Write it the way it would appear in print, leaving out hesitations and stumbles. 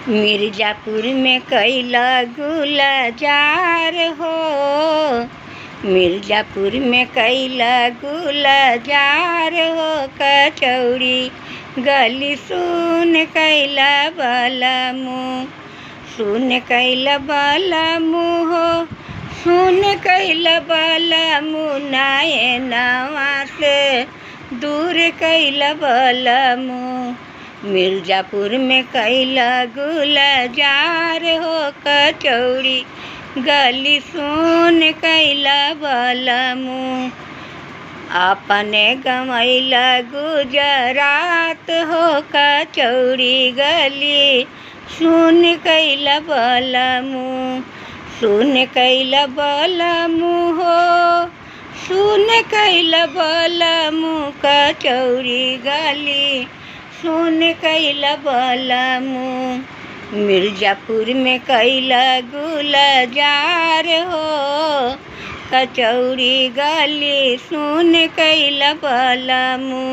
मिर्ज़ापुर में कैला गुलजार हो, मिर्ज़ापुर में कैला गुलजार हो। कचौड़ी गली सुन कैला बलमु, सुन कैला बलमु हो, सुन कैला बलमु। नयनवा से दूर कैला बलमु, मिर्ज़ापुर में कैला गुलजार हो। कचौड़ी गली सुन कैला बलमु, अपने गमैला गुजरात हो। कचौड़ी गली सुन कैला बलमु, सुन कैला बलमु हो, सुन कैला बलमु। कचौड़ी गली सुन कैला बलमु, मिर्ज़ापुर में कैला गुलजार हो। कचौड़ी गली सुन कैला बलमु।